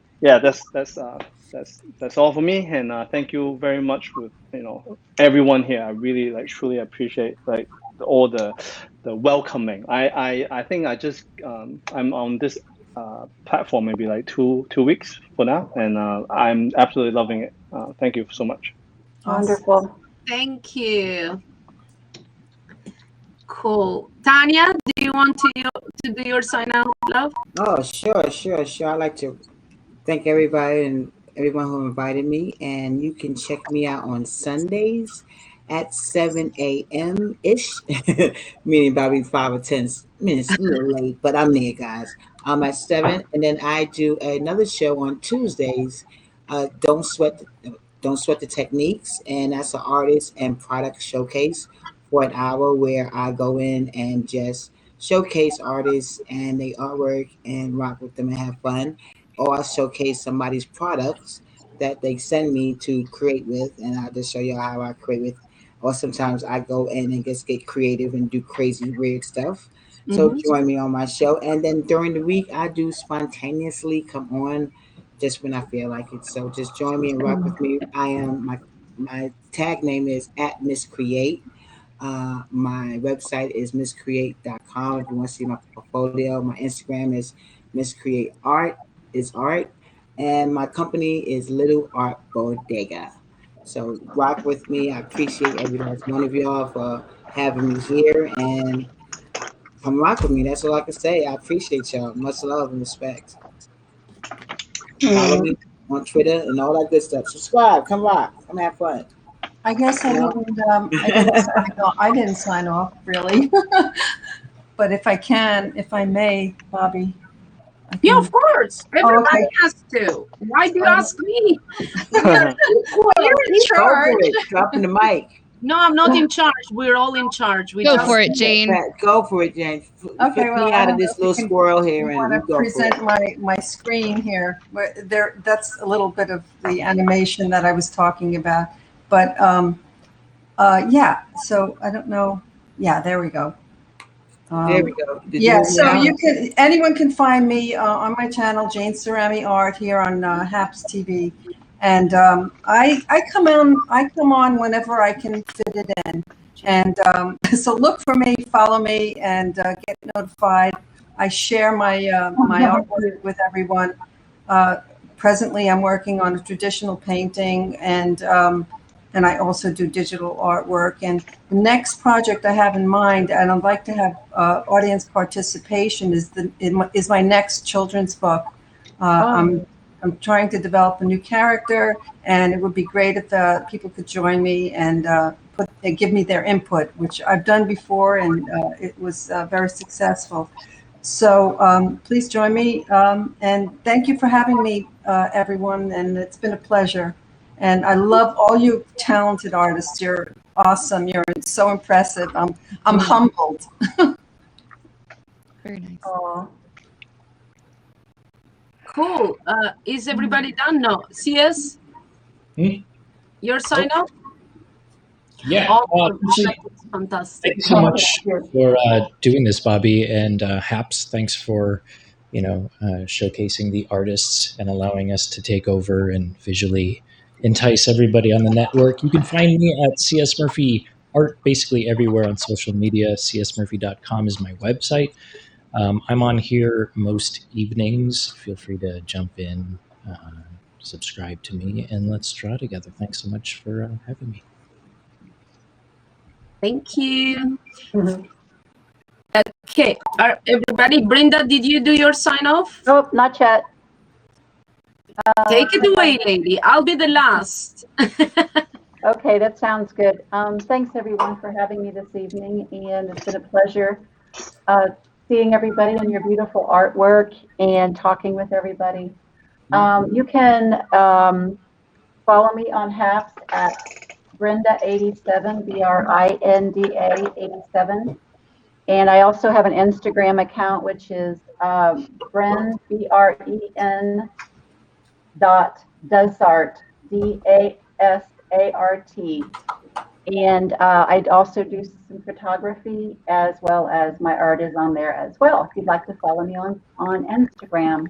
that's all for me. And thank you very much with everyone here. I really truly appreciate all the welcoming. I think I just I'm on this platform maybe like two weeks for now, and I'm absolutely loving it. Thank you so much. Wonderful. Thank you. Cool. Tanya, do you want to do your sign out, love? Oh, sure. I'd like to thank everybody and everyone who invited me, and you can check me out on Sundays at 7 a.m. ish, meaning probably 5 or 10 minutes a little late, but I'm there, guys. I'm at 7, and then I do another show on Tuesdays. Don't sweat the techniques, and that's an artist and product showcase for an hour where I go in and just showcase artists and their artwork and rock with them and have fun, or I showcase somebody's products that they send me to create with, and I'll just show you how I create with. Or sometimes I go in and just get creative and do crazy, weird stuff. So join me on my show. And then during the week, I do spontaneously come on just when I feel like it. So just join me and rock with me. I am, my tag name is @MissCreate. My website is misscreate.com. If you want to see my portfolio, my Instagram is misscreateart, is art. And my company is Little Art Bodega. So rock with me. I appreciate every last one of y'all for having me here, and come rock with me. That's all I can say. I appreciate y'all. Much love and respect. Follow me on Twitter and all that good stuff. Subscribe. Come rock. Come have fun. I guess I didn't sign off really, but if I may, Bobby. Yeah, of course. Everybody has to. Why do you ask me? You're in charge. Dropping the mic. No, I'm not in charge. We're all in charge. Go for it, Jane. Go for it, Jane. Okay, Get me out of this little squirrel here, and I want to go present for it. my screen here. That's a little bit of the animation that I was talking about. But yeah. So I don't know. Yeah, there we go. There we go. Yeah, so anyone can find me on my channel, Jane Cerami Art, here on Happs TV, and I come on whenever I can fit it in, and so look for me, follow me, and get notified. I share my artwork with everyone. Presently, I'm working on a traditional painting, and I also do digital artwork. And the next project I have in mind, and I'd like to have audience participation, is my next children's book. I'm trying to develop a new character, and it would be great if people could join me and give me their input, which I've done before, and it was very successful. So please join me, and thank you for having me, everyone, and it's been a pleasure. And I love all you talented artists. You're awesome. You're so impressive. I'm humbled. Very nice. Aww. Cool. Is everybody done? No. CS? Your sign off? Yeah. Fantastic. Thanks so much for doing this, Bobby, and Happs. Thanks for showcasing the artists and allowing us to take over and visually entice everybody on the network. You can find me at CS Murphy Art basically everywhere on social media. csmurphy.com is my website. I'm on here most evenings. Feel free to jump in, subscribe to me, and let's draw together. Thanks so much for having me. Thank you. Okay, everybody. Brenda, did you do your sign off? Nope, not yet. Take it away, lady. I'll be the last. Okay, that sounds good. Thanks everyone for having me this evening, and it's been a pleasure seeing everybody and your beautiful artwork and talking with everybody. You can follow me on Happs at Brenda87, BRINDA 87. And I also have an Instagram account, which is Bren, BREN .Dazart, DASART. And I also do some photography, as well as my art is on there as well, if you'd like to follow me on Instagram.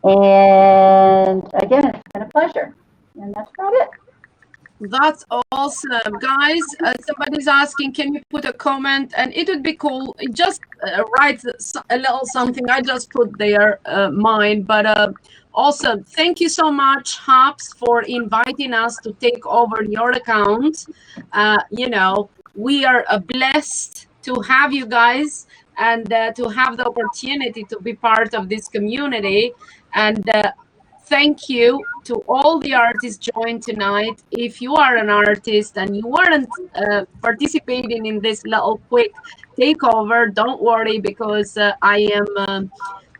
And again, it's been a pleasure. And that's about it. That's awesome, guys. Somebody's asking, can you put a comment? And it would be cool. Just write a little something. I just put there mine. But awesome. Thank you so much, Happs, for inviting us to take over your account. We are blessed to have you guys and to have the opportunity to be part of this community. And thank you to all the artists joined tonight. If you are an artist and you weren't participating in this little quick takeover, don't worry, because I am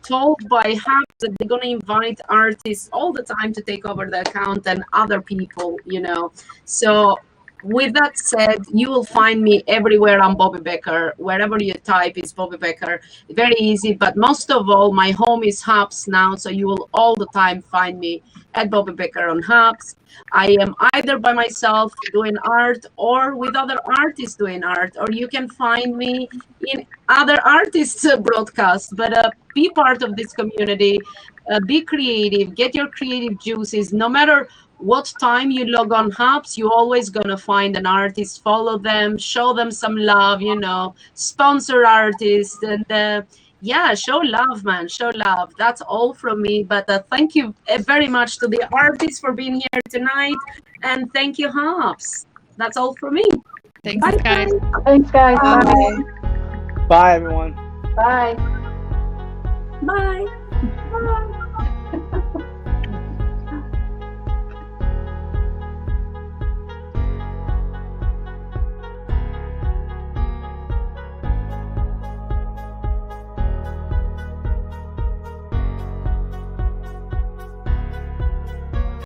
told by Happs that they're going to invite artists all the time to take over the account and other people, So with that said, you will find me everywhere on Bobby Becker. Wherever you type is Bobby Becker. Very easy, but most of all, my home is Happs now, so you will all the time find me at Bobby Becker on Happs. I am either by myself doing art or with other artists doing art, or you can find me in other artists' broadcasts. But be part of this community, be creative, get your creative juices. No matter what time you log on Happs, you're always gonna find an artist. Follow them, show them some love, sponsor artists, and show love, man, show love. That's all from me. But thank you very much to the artists for being here tonight, and thank you, Happs. That's all from me. Thanks, Bye, guys. Thanks, guys. Bye. Bye, everyone. Bye. Bye.